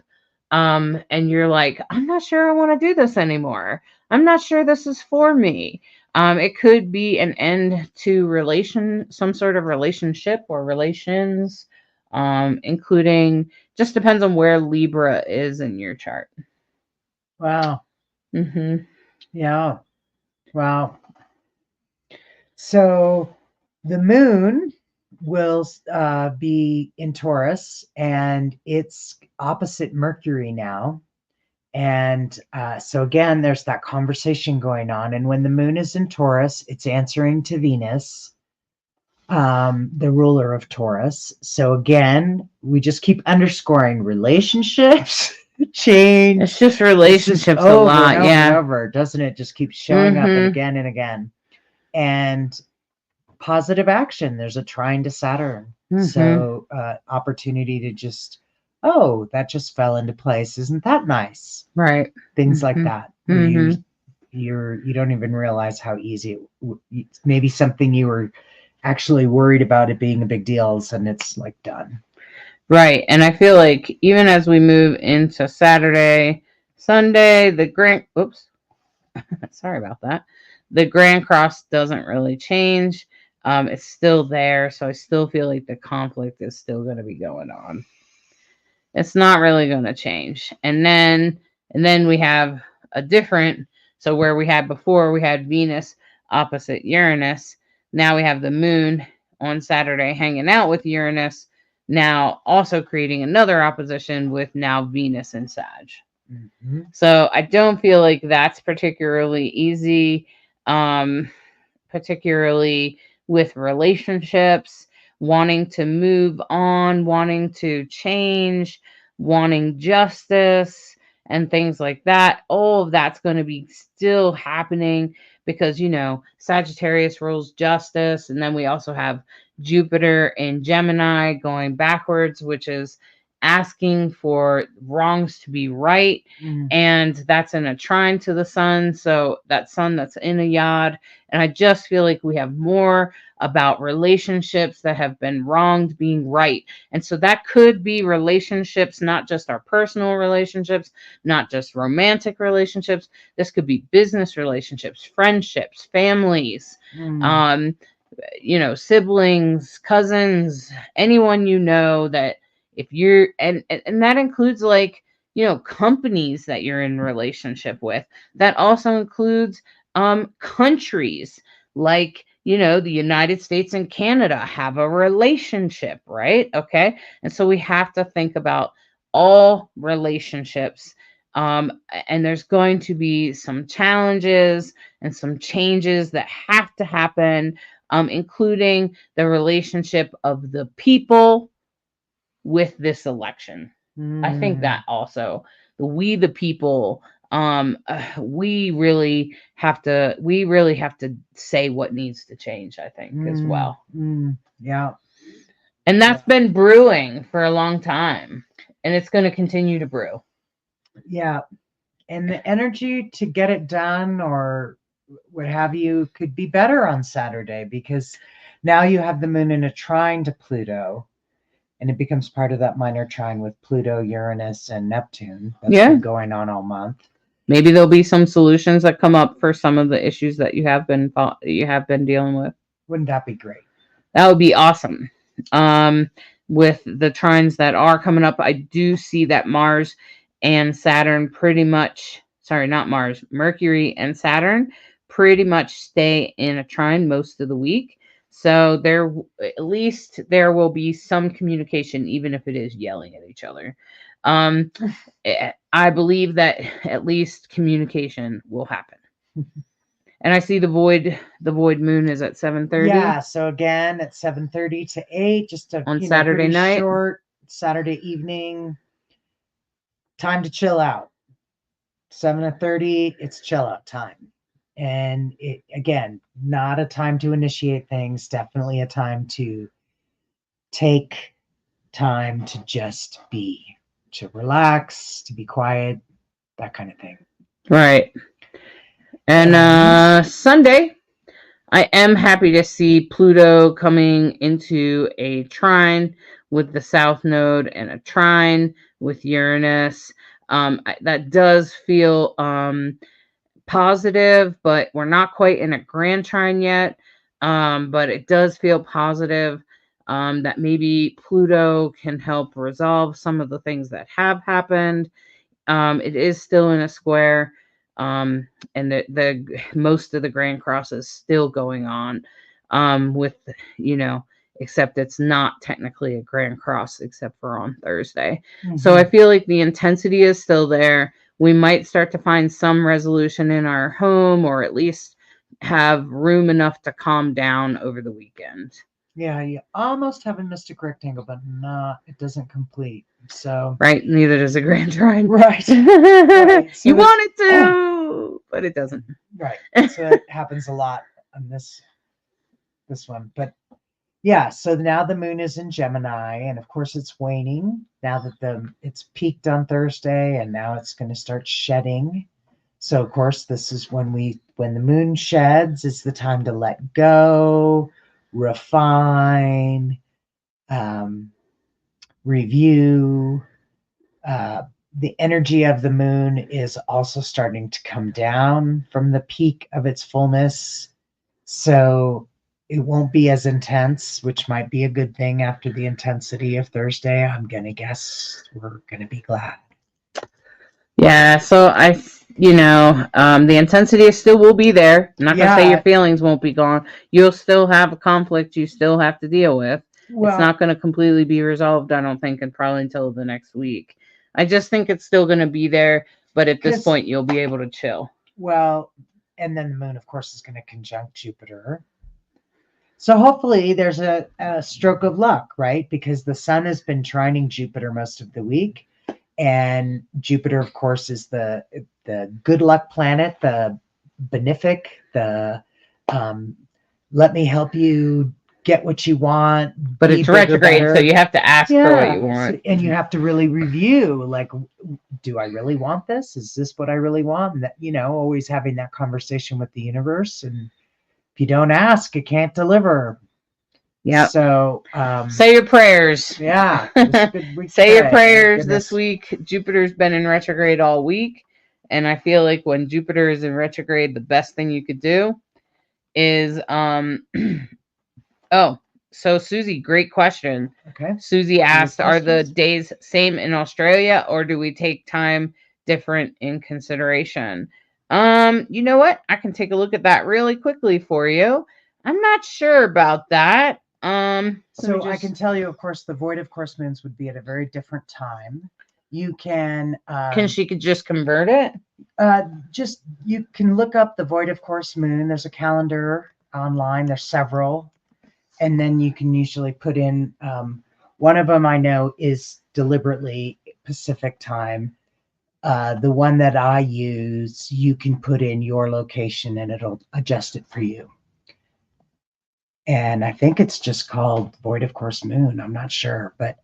and you're like, I'm not sure I want to do this anymore. I'm not sure this is for me. It could be an end to some sort of relationship or relations, including, just depends on where Libra is in your chart. Wow. Yeah. Wow. So the moon will be in Taurus, and it's opposite Mercury now. And so again, there's that conversation going on. And when the moon is in Taurus, it's answering to Venus, the ruler of Taurus. So again, we just keep underscoring relationships, change. It's just relationships a lot, and over and over, doesn't it? Just keeps showing up again and again. And positive action. There's a trine to Saturn. So opportunity to just, that just fell into place. Isn't that nice? Right. Things like that. You don't even realize how easy maybe something you were actually worried about it being a big deal, and it's like done. Right. And I feel like even as we move into Saturday, Sunday, sorry about that. The Grand Cross doesn't really change. It's still there. So I still feel like the conflict is still going to be going on. It's not really going to change. And then we have a different, so where we had before, we had Venus opposite Uranus. Now we have the moon on Saturday hanging out with Uranus, now also creating another opposition with now Venus and Sag. So I don't feel like that's particularly easy, particularly with relationships, wanting to move on, wanting to change, wanting justice and things like that. All of that's going to be still happening because, Sagittarius rules justice. And then we also have Jupiter in Gemini going backwards, which is asking for wrongs to be right. And that's in a trine to the sun. So that sun that's in a yod. And I just feel like we have more about relationships that have been wronged being right. And so that could be relationships, not just our personal relationships, not just romantic relationships. This could be business relationships, friendships, families, siblings, cousins, anyone that if you're, and that includes like companies that you're in relationship with. That also includes countries like, the United States and Canada have a relationship, right? Okay. And so we have to think about all relationships. And there's going to be some challenges and some changes that have to happen, including the relationship of the people with this election. I think that also we the people, we really have to say what needs to change, I think, as well. Yeah. And that's been brewing for a long time, and it's going to continue to brew. Yeah. And the energy to get it done or what have you could be better on Saturday, because now you have the moon in a trine to Pluto, and it becomes part of that minor trine with Pluto, Uranus, and Neptune. That's been going on all month. Maybe there'll be some solutions that come up for some of the issues that you have been dealing with. Wouldn't that be great? That would be awesome. With the trines that are coming up, I do see that Mars and Saturn Mercury and Saturn pretty much stay in a trine most of the week. So at least there will be some communication, even if it is yelling at each other. I believe that at least communication will happen. And I see the void moon is at 7:30. Yeah, so again at 7:30 to 8, just on Saturday night. Short Saturday evening. Time to chill out. 7:30, it's chill out time. And it, again, not a time to initiate things, definitely a time to take time to just be, to relax, to be quiet, that kind of thing. Right. And Sunday, I am happy to see Pluto coming into a trine with the South Node and a trine with Uranus. That does feel positive, but we're not quite in a grand trine yet. But it does feel positive that maybe Pluto can help resolve some of the things that have happened. It is still in a square. And the most of the Grand Cross is still going on, with, except it's not technically a Grand Cross except for on Thursday. Mm-hmm. So I feel like the intensity is still there. We might start to find some resolution in our home, or at least have room enough to calm down over the weekend. Yeah, you almost have a mystic rectangle, but it doesn't complete. So right, neither does a grand trine. Right. Right. So you want it to, but it doesn't. Right. So it happens a lot on this one. But yeah, so now the moon is in Gemini, and of course it's waning now that it's peaked on Thursday, and now it's going to start shedding. So of course this is when the moon sheds, it's the time to let go, refine, review. The energy of the moon is also starting to come down from the peak of its fullness. So it won't be as intense, which might be a good thing after the intensity of Thursday. I'm going to guess we're going to be glad. Yeah, so the intensity still will be there. I'm not going to say your feelings won't be gone. You'll still have a conflict you still have to deal with. Well, it's not going to completely be resolved, I don't think, and probably until the next week. I just think it's still going to be there, but at this point, you'll be able to chill. Well, and then the moon, of course, is going to conjunct Jupiter. So hopefully there's a stroke of luck, right? Because the sun has been trining Jupiter most of the week. And Jupiter, of course, is the good luck planet, the benefic, the let me help you get what you want. But it's retrograde, so you have to ask for what you want. And you have to really review, like, do I really want this? Is this what I really want? And that, always having that conversation with the universe. And if you don't ask, it can't deliver. Yeah. So say your prayers. Yeah. Say your prayers this week. Jupiter's been in retrograde all week. And I feel like when Jupiter is in retrograde, the best thing you could do is So Susie, great question. Okay. Susie asked, are the questions? days same in Australia, or do we take time different in consideration? You know what? I can take a look at that really quickly for you. I'm not sure about that. So I can tell you, of course, the void of course moons would be at a very different time. You can she could just convert it? you can look up the void of course moon. There's a calendar online. There's several, and then you can usually put in one of them. I know is deliberately Pacific time. The one that I use, you can put in your location and it'll adjust it for you. And I think it's just called Void of Course Moon. I'm not sure, but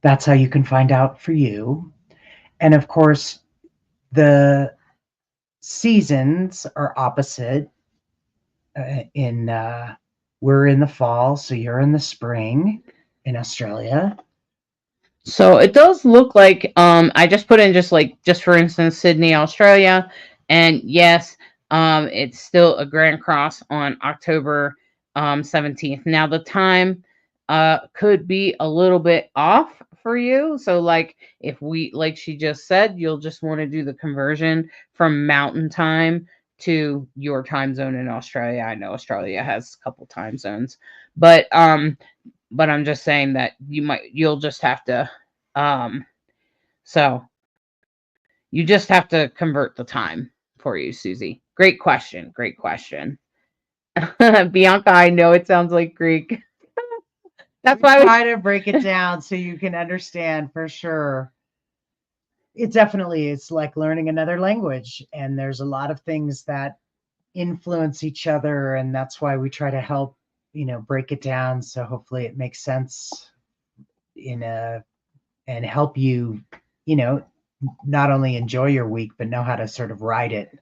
that's how you can find out for you. And of course, the seasons are opposite. We're in the fall, so you're in the spring in Australia. So it does look like I just put in just for instance Sydney, Australia, and yes, it's still a Grand Cross on October 17th. Now the time could be a little bit off for you. So like like she just said, you'll just want to do the conversion from mountain time to your time zone in Australia. I know Australia has a couple time zones, but I'm just saying that you'll just have to so you just have to convert the time for you, Susie. Great question. Bianca, I know it sounds like Greek. That's why I try to break it down so you can understand for sure. It's like learning another language, and there's a lot of things that influence each other, and that's why we try to help break it down so hopefully it makes sense and help you not only enjoy your week but know how to sort of ride it.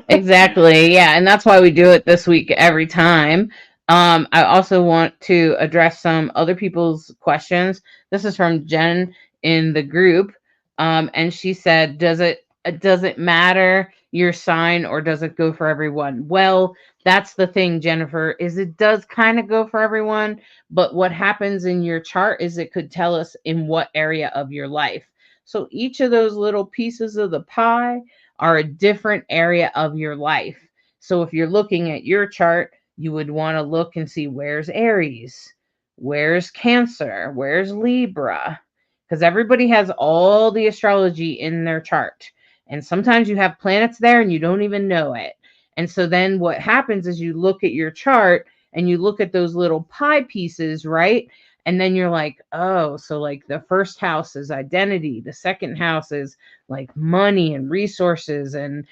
Exactly. Yeah, and that's why we do it this week every time. I also want to address some other people's questions. This is from Jen in the group, and she said, does it matter your sign, or does it go for everyone? Well, that's the thing, Jennifer, is it does kind of go for everyone, but what happens in your chart is it could tell us in what area of your life. So each of those little pieces of the pie are a different area of your life. So if you're looking at your chart, you would want to look and see where's Aries, where's Cancer, where's Libra, because everybody has all the astrology in their chart. And sometimes you have planets there and you don't even know it. And so then what happens is you look at your chart and you look at those little pie pieces, right? And then you're like, oh, so like the first house is identity, the second house is like money and resources and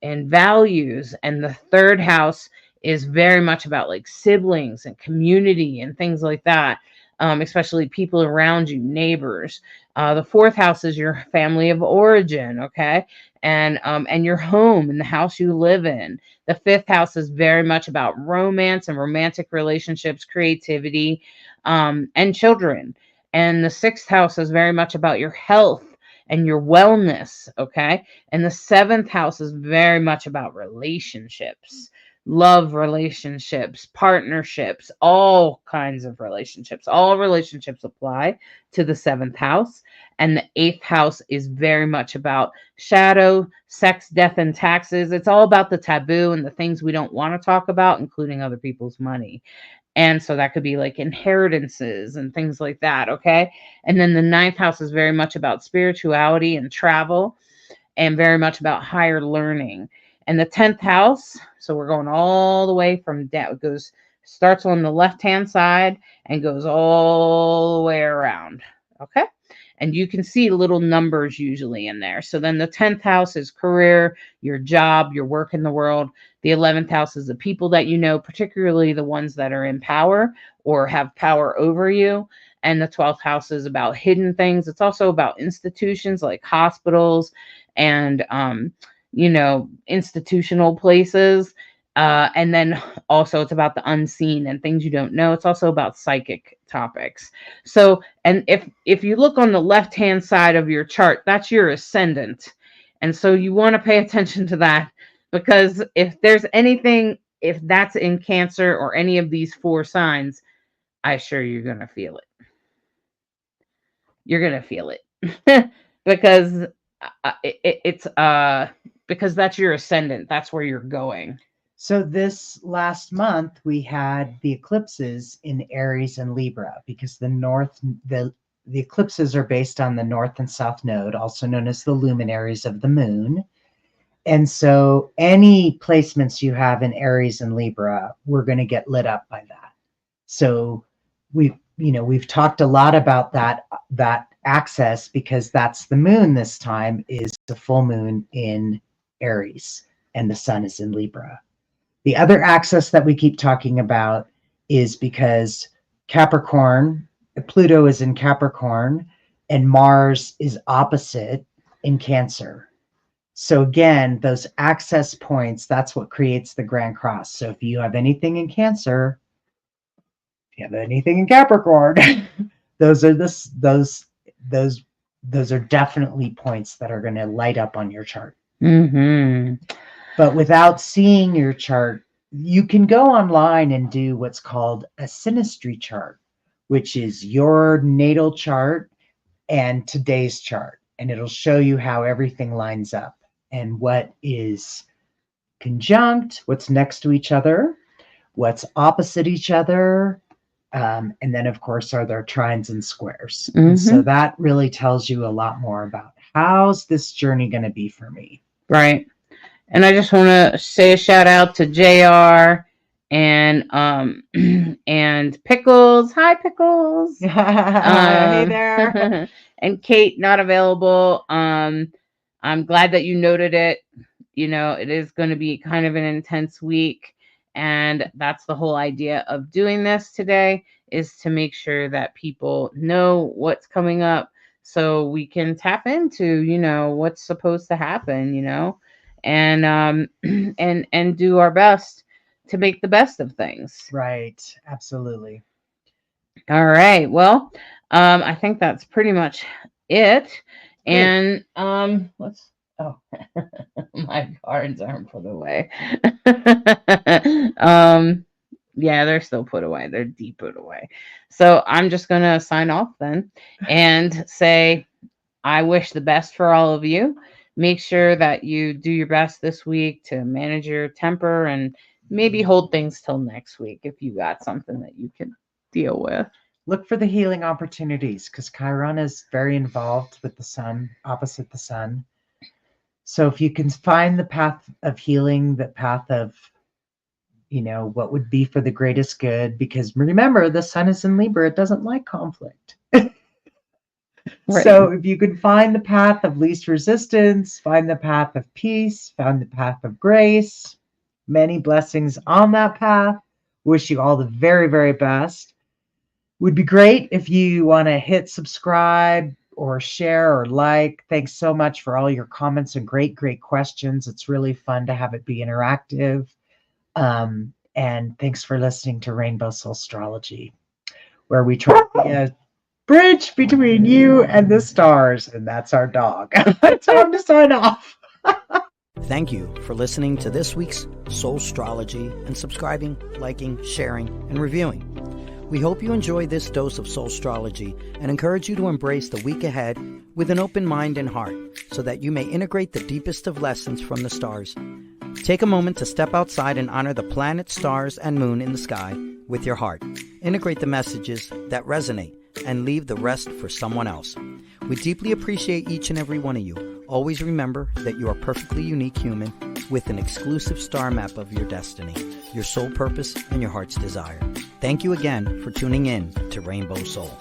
values, and the third house is very much about like siblings and community and things like that, especially people around you, neighbors. The fourth house is your family of origin, okay, and your home and the house you live in. The fifth house is very much about romance and romantic relationships, creativity, and children. And the sixth house is very much about your health and your wellness, okay? And the seventh house is very much about relationships, love relationships, partnerships, all kinds of relationships. All relationships apply to the seventh house. And the eighth house is very much about shadow, sex, death, and taxes. It's all about the taboo and the things we don't want to talk about, including other people's money. And so that could be like inheritances and things like that. Okay. And then the ninth house is very much about spirituality and travel, and very much about higher learning. And the 10th house, so we're going all the way from down, starts on the left-hand side and goes all the way around. Okay. And you can see little numbers usually in there. So then the 10th house is career, your job, your work in the world. The 11th house is the people that you know, particularly the ones that are in power or have power over you. And the 12th house is about hidden things. It's also about institutions like hospitals and, institutional places. And then also it's about the unseen and things you don't know. It's also about psychic topics. So, and if you look on the left-hand side of your chart, that's your ascendant. And so you want to pay attention to that, because if there's anything if that's in Cancer or any of these 4 signs, I assure you're going to feel it. You're going to feel it because it's because that's your ascendant. That's where you're going. So this last month we had the eclipses in Aries and Libra, because the eclipses are based on the north and south node, also known as the luminaries of the moon. And so any placements you have in Aries and Libra, we're going to get lit up by that. So we've talked a lot about that axis, because that's the moon this time is the full moon in Aries and the sun is in Libra. The other axis that we keep talking about is because Capricorn, Pluto is in Capricorn and Mars is opposite in Cancer. So again, those access points, that's what creates the Grand Cross. So if you have anything in Cancer, if you have anything in Capricorn, those are definitely points that are going to light up on your chart. Mm-hmm. But without seeing your chart, you can go online and do what's called a synastry chart, which is your natal chart and today's chart. And it'll show you how everything lines up and what is conjunct, what's next to each other, what's opposite each other. And then, of course, are there trines and squares. Mm-hmm. And so that really tells you a lot more about how's this journey going to be for me. Right. And I just want to say a shout out to JR and and Pickles. Hi, Pickles. Hey there. And Kate, not available. I'm glad that you noted it. It is going to be kind of an intense week. And that's the whole idea of doing this today, is to make sure that people know what's coming up so we can tap into, what's supposed to happen, and do our best to make the best of things. Right. Absolutely. All right. Well, I think that's pretty much it. And let's my cards aren't put away. Yeah, they're still put away. They're deep put away. So I'm just gonna sign off then and say I wish the best for all of you. Make sure that you do your best this week to manage your temper, and maybe hold things till next week if you got something that you can deal with. Look for the healing opportunities, because Chiron is very involved with the sun, opposite the sun. So if you can find the path of healing, the path of, what would be for the greatest good, because remember, the sun is in Libra, it doesn't like conflict. Right. So if you can find the path of least resistance, find the path of peace, find the path of grace, many blessings on that path. Wish you all the very, very best. Would be great if you want to hit subscribe or share or like. Thanks so much for all your comments and great, great questions. It's really fun to have it be interactive. And thanks for listening to Rainbow Soul Astrology, where we try to be a bridge between you and the stars. And that's our dog. Time to sign off. Thank you for listening to this week's Soul Astrology and subscribing, liking, sharing, and reviewing. We hope you enjoy this dose of Soul Astrology and encourage you to embrace the week ahead with an open mind and heart so that you may integrate the deepest of lessons from the stars. Take a moment to step outside and honor the planet, stars, and moon in the sky with your heart. Integrate the messages that resonate and leave the rest for someone else. We deeply appreciate each and every one of you. Always remember that you are a perfectly unique human with an exclusive star map of your destiny, your soul purpose, and your heart's desire. Thank you again for tuning in to Rainbow Soul.